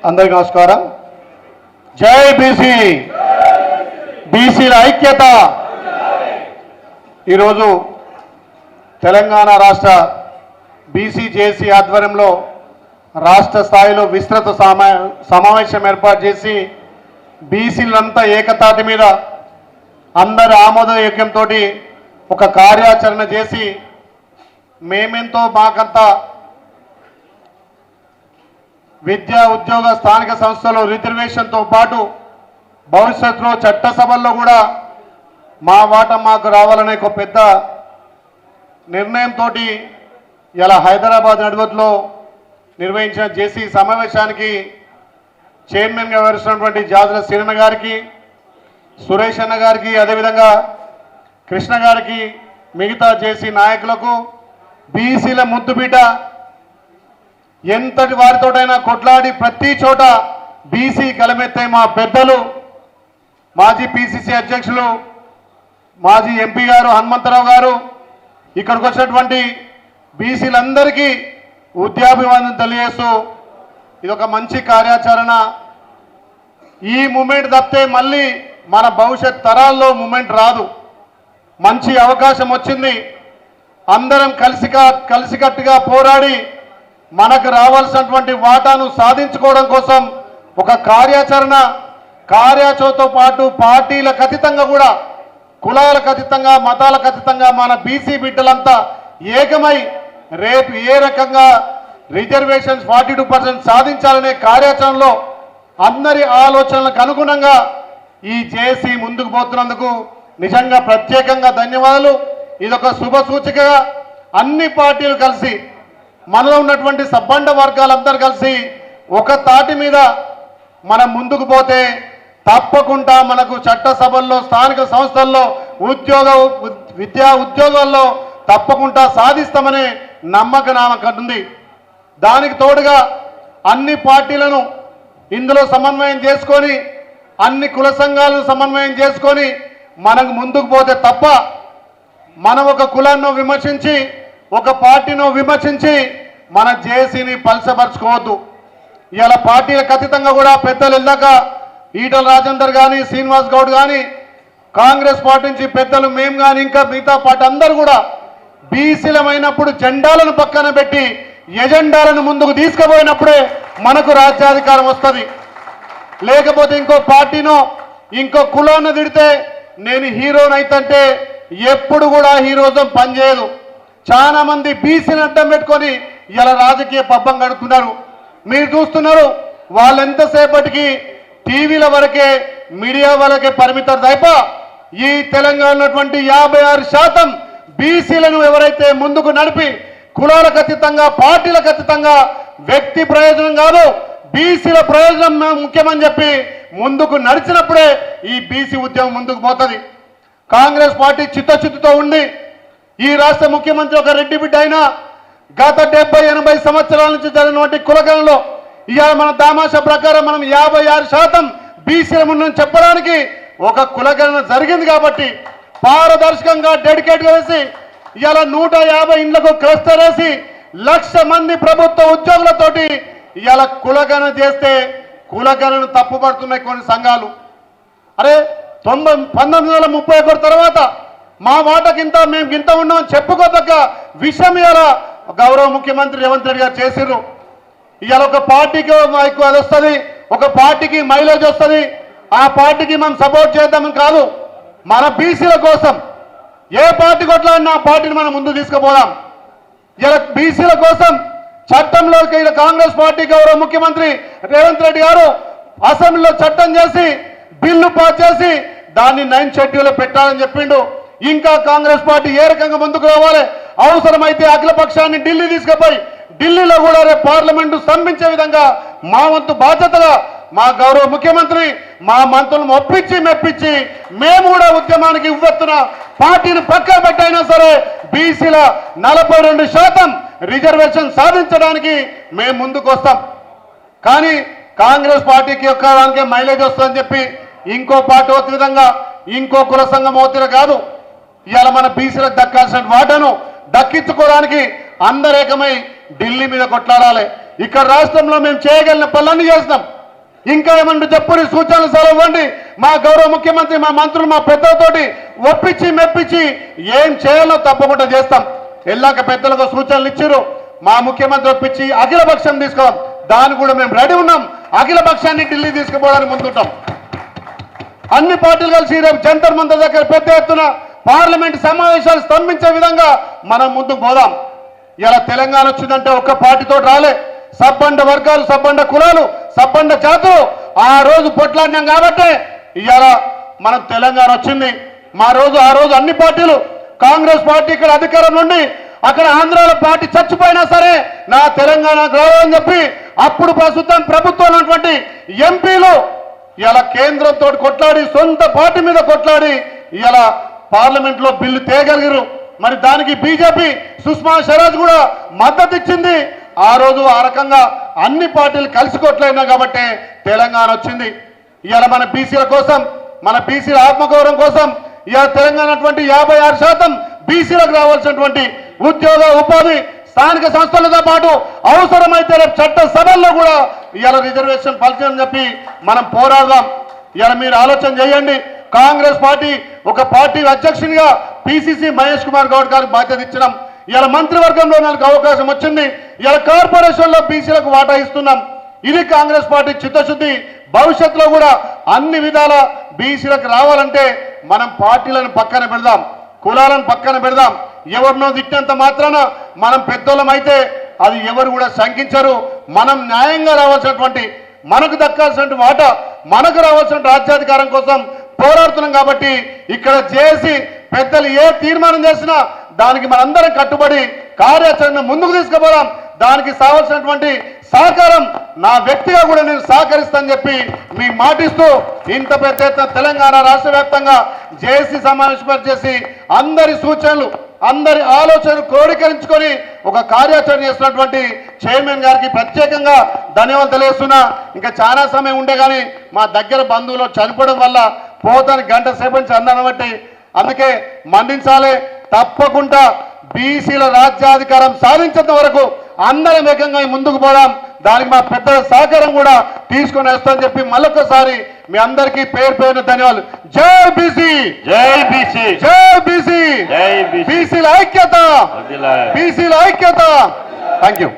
అందరికీ నమస్కారం. జై బీసీ, బీసీల ఐక్యత. ఈరోజు తెలంగాణ రాష్ట్ర బీసీ జేసీ ఆధ్వర్యంలో రాష్ట్ర స్థాయిలో విస్తృత సమావేశం ఏర్పాటు చేసి బీసీలంతా ఏకతాటి మీద అందరి ఆమోదయోగ్యంతో ఒక కార్యాచరణ చేసి మేమెంతో మాకంతా విద్యా ఉద్యోగ స్థానిక సంస్థలు రిజర్వేషన్తో పాటు భవిష్యత్తులో చట్టసభల్లో కూడా మా వాటా మాకు రావాలనే ఒక పెద్ద నిర్ణయంతో ఇలా హైదరాబాద్ నడిబొద్దులో నిర్వహించిన జేసీ సమావేశానికి చైర్మన్గా వ్యవహరిస్తున్నటువంటి జాజుల శ్రీరణ గారికి, సురేష్ అన్న గారికి, అదేవిధంగా కృష్ణ గారికి, మిగతా జేసీ నాయకులకు, బీసీల ముద్దుబిడ్డ ఎంతటి వారితోటైనా కొట్లాడి ప్రతి చోట బీసీ గలమెత్తే మా పెద్దలు, మాజీ పిసిసి అధ్యక్షులు, మాజీ ఎంపీ గారు హనుమంతరావు గారు, ఇక్కడికి వచ్చినటువంటి బీసీలందరికీ ఉద్యాభివందనం తెలియజేస్తూ ఇదొక మంచి కార్యాచరణ. ఈ మూమెంట్ తప్పితే మళ్ళీ మన భవిష్యత్ తరాల్లో మూమెంట్ రాదు. మంచి అవకాశం వచ్చింది. అందరం కలిసికట్టుగా పోరాడి మనకు రావాల్సినటువంటి వాటాను సాధించుకోవడం కోసం ఒక కార్యాచరణతో పాటు పార్టీలకు అతీతంగా కూడా, కులాలకు అతీతంగా, మతాలకు అతీతంగా మన బీసీ బిడ్డలంతా ఏకమై రేపు ఏ రకంగా రిజర్వేషన్స్ 42% సాధించాలనే కార్యాచరణలో అందరి ఆలోచనలకు అనుగుణంగా ఈ జేసీ ముందుకు పోతున్నందుకు నిజంగా ప్రత్యేకంగా ధన్యవాదాలు. ఇదొక శుభ సూచికగా అన్ని పార్టీలు కలిసి, మనలో ఉన్నటువంటి సబ్బండ వర్గాలందరూ కలిసి ఒక తాటి మీద మనం ముందుకు పోతే తప్పకుండా మనకు చట్టసభల్లో, స్థానిక సంస్థల్లో, విద్యా ఉద్యోగాల్లో తప్పకుండా సాధిస్తామనే నమ్మకం ఉంది. దానికి తోడుగా అన్ని పార్టీలను ఇందులో సమన్వయం చేసుకొని, అన్ని కుల సంఘాలను సమన్వయం చేసుకొని మనకు ముందుకు పోతే తప్ప మనం ఒక కులాన్ని విమర్శించి, ఒక పార్టీను విమర్శించి మన జేసీని పలసపరుచుకోవద్దు. ఇవాళ పార్టీలకు అతీతంగా కూడా పెద్దలు వెళ్ళాక ఈటల రాజేందర్ కానీ, శ్రీనివాస్ గౌడ్ కానీ, కాంగ్రెస్ పార్టీ నుంచి పెద్దలు మేము కానీ, ఇంకా మిగతా పార్టీ అందరూ కూడా బీసీలమైనప్పుడు జెండాలను పక్కన పెట్టి ఎజెండాలను ముందుకు తీసుకుపోయినప్పుడే మనకు రాజ్యాధికారం వస్తుంది. లేకపోతే ఇంకో పార్టీనో ఇంకో కులాన్ని తిడితే నేను హీరోనైతంటే ఎప్పుడు కూడా హీరోజం పనిచేయదు. చాలా మంది బీసీని అడ్డం పెట్టుకొని ఇలా రాజకీయ పబ్బం గడుపుతున్నారు. మీరు చూస్తున్నారు, వాళ్ళు ఎంతసేపటికి టీవీల వరకే, మీడియా వరకే పరిమితం తప్ప ఈ తెలంగాణలో 56% బీసీలను ఎవరైతే ముందుకు నడిపి కులాలకు అతీతంగా, పార్టీలకు అతీతంగా వ్యక్తి ప్రయోజనం కాదు బీసీల ప్రయోజనం ముఖ్యమని చెప్పి ముందుకు నడిచినప్పుడే ఈ బీసీ ఉద్యమం ముందుకు పోతుంది. కాంగ్రెస్ పార్టీ చిత్తశుద్ధితో ఉండి ఈ రాష్ట్ర ముఖ్యమంత్రి ఒక రెడ్డి బిడ్డ అయినా గత 70-80 సంవత్సరాల నుంచి జరిగినటువంటి కులగణలో ఇవాళ మన దామాషా ప్రకారం మనం 56% బీసీల ముందు చెప్పడానికి ఒక కులగణన జరిగింది. కాబట్టి పారదర్శకంగా డెడికేట్ చేసి ఇవాళ 150 ఇండ్లకు క్లస్టర్ వేసి 1,00,000 మంది ప్రభుత్వ ఉద్యోగులతోటి ఇవాళ కులగణన చేస్తే కులగణను తప్పుపడుతున్నాయి కొన్ని సంఘాలు. అరే 1931 తర్వాత మా వాటకింత మేము గింత ఉన్నామని చెప్పుకోదగ్గ విషయం ఇవాళ గౌరవ ముఖ్యమంత్రి రేవంత్ రెడ్డి గారు చేసిర్రు. ఇవాళ ఒక పార్టీకి అది వస్తుంది, ఒక పార్టీకి మైలేజ్ వస్తుంది, ఆ పార్టీకి మనం సపోర్ట్ చేద్దామని కాదు. మన బీసీల కోసం ఏ పార్టీ కొట్లాడినా ఆ పార్టీని మనం ముందు తీసుకుపోదాం. ఇలా బీసీల కోసం చట్టంలోకి కాంగ్రెస్ పార్టీ గౌరవ ముఖ్యమంత్రి రేవంత్ రెడ్డి గారు అసెంబ్లీలో చట్టం చేసి బిల్లు పాస్ చేసి దాన్ని 9 షెడ్యూల్లో పెట్టాలని చెప్పిండు. ఇంకా కాంగ్రెస్ పార్టీ ఏ రకంగా ముందుకు రావాలి, అవసరమైతే అఖిల పక్షాన్ని ఢిల్లీ తీసుకుపోయి ఢిల్లీలో కూడా రేపు పార్లమెంటు స్తంభించే విధంగా మా వంతు బాధ్యతగా మా గౌరవ ముఖ్యమంత్రి మా మంత్రులను ఒప్పించి మెప్పించి మేము కూడా ఉద్యమానికి ఉవ్వెత్తున పార్టీని పక్కన పెట్టైనా సరే బీసీల 42% రిజర్వేషన్ సాధించడానికి మేము ముందుకు వస్తాం. కానీ కాంగ్రెస్ పార్టీకి ఒక్కదానికే మైలేజ్ వస్తుందని చెప్పి ఇంకో పార్టీ ఒక విధంగా, ఇంకో కుల సంఘం అవుతుంది కాదు. ఇవాళ మన బీసీలకు దక్కాల్సిన వాటను దక్కించుకోవడానికి అందరేకమై ఢిల్లీ మీద కొట్లాడాలి. ఇక్కడ రాష్ట్రంలో మేము చేయగలిగిన పనులన్నీ చేసినాం. ఇంకా ఏమంటూ చెప్పుని సూచనలు సెలవండి. మా గౌరవ ముఖ్యమంత్రి, మా మంత్రులు, మా పెద్దలతోటి ఒప్పించి మెప్పించి ఏం చేయాలో తప్పకుండా చేస్తాం. ఎల్లాక పెద్దలకు సూచనలు ఇచ్చిరు. మా ముఖ్యమంత్రి ఒప్పించి అఖిల పక్షం తీసుకోవాలి. దాన్ని కూడా మేము రెడీ ఉన్నాం. అఖిల పక్షాన్ని ఢిల్లీ తీసుకుపోవడానికి ముందుంటాం. అన్ని పార్టీలు కలిసి రేపు జంతర్ మంతర్ దగ్గర పెద్ద ఎత్తున పార్లమెంట్ సమావేశాలు స్తంభించే విధంగా మనం ముందుకు పోదాం. ఇలా తెలంగాణ వచ్చిందంటే ఒక్క పార్టీతో రాలే. సబ్బండ వర్గాలు, సబ్బండ కులాలు, సబ్బండ జాతులు ఆ రోజు పొట్లాడినాం కాబట్టి ఇవాళ మనం తెలంగాణ వచ్చింది. ఆ రోజు అన్ని పార్టీలు, కాంగ్రెస్ పార్టీ ఇక్కడ అధికారం నుండి అక్కడ ఆంధ్రాలో పార్టీ చచ్చిపోయినా సరే నా తెలంగాణ రావాలని చెప్పి అప్పుడు ప్రస్తుతం ప్రభుత్వం ఉన్నటువంటి ఎంపీలు ఇలా కేంద్రంతో కొట్లాడి, సొంత పార్టీ మీద కొట్లాడి ఇలా పార్లమెంట్ లో బిల్లు తేగలిగారు. మరి దానికి బీజేపీ సుష్మా స్వరాజ్ కూడా మద్దతు ఇచ్చింది. ఆ రోజు ఆ రకంగా అన్ని పార్టీలు కలిసి కొట్లాడినా కాబట్టి తెలంగాణ వచ్చింది. ఇవాళ మన బీసీల కోసం, మన బీసీల ఆత్మగౌరవం కోసం ఇవాళ తెలంగాణ 56% బీసీలకు రావాల్సినటువంటి ఉద్యోగ, ఉపాధి, స్థానిక సంస్థలతో పాటు అవసరమైతే రేపు చట్ట సభల్లో కూడా ఇవాళ రిజర్వేషన్ పలిచని చెప్పి మనం పోరాడదాం. ఇవాళ మీరు ఆలోచన చేయండి. కాంగ్రెస్ పార్టీ ఒక పార్టీ అధ్యక్షునిగా పిసిసి మహేష్ కుమార్ గౌడ్ గారికి బాధ్యత ఇచ్చినాం. ఇలా మంత్రివర్గంలో నాకు అవకాశం వచ్చింది. ఇలా కార్పొరేషన్ లో బీసీలకు వాటా ఇస్తున్నాం. ఇది కాంగ్రెస్ పార్టీ చిత్తశుద్ధి. భవిష్యత్తులో కూడా అన్ని విధాల బీసీలకు రావాలంటే మనం పార్టీలను పక్కన పెడదాం, కులాలను పక్కన పెడదాం. ఎవరినో తిట్టినంత మాత్రాన మనం పెద్దోళ్ళం అయితే అది ఎవరు కూడా శంకించరు. మనం న్యాయంగా రావాల్సినటువంటి, మనకు దక్కాల్సినటువంటి వాటా, మనకు రావాల్సిన రాజ్యాధికారం కోసం పోరాడుతున్నాం. కాబట్టి ఇక్కడ చేసి పెద్దలు ఏ తీర్మానం చేసినా దానికి మనందరం కట్టుబడి కార్యాచరణ ముందుకు తీసుకుపోదాం. దానికి కావాల్సినటువంటి సహకారం నా వ్యక్తిగా కూడా నేను సహకరిస్తానని చెప్పి మీ మాటిస్తూ ఇంత పెద్ద ఎత్తున తెలంగాణ రాష్ట్ర వ్యాప్తంగా జేఏసీ సమావేశం చేసి అందరి సూచనలు, అందరి ఆలోచనలు క్రోడీకరించుకొని ఒక కార్యాచరణ చేస్తున్నటువంటి చైర్మన్ గారికి ప్రత్యేకంగా ధన్యవాదాలు తెలియజేస్తున్నా. ఇంకా చాలా సమయం ఉండే కానీ మా దగ్గర బంధువులు చనిపోవడం వల్ల పోతానికి గంట సేపు నుంచి అన్నాను బట్టి అందుకే మండించాలి. తప్పకుండా బీసీల రాజ్యాధికారం సాధించేంత వరకు అందరం ఏకంగా ముందుకు పోదాం. దానికి మా పెద్దల సహకారం కూడా తీసుకొని వస్తామని చెప్పి మళ్ళొకసారి మీ అందరికీ పేరు పేరున ధన్యవాదాలు. జై బీసీ, జై బీసీ, జై బీసీ, జై బీసీ, బీసీల ఐక్యత, బీసీల ఐక్యత. Thank you.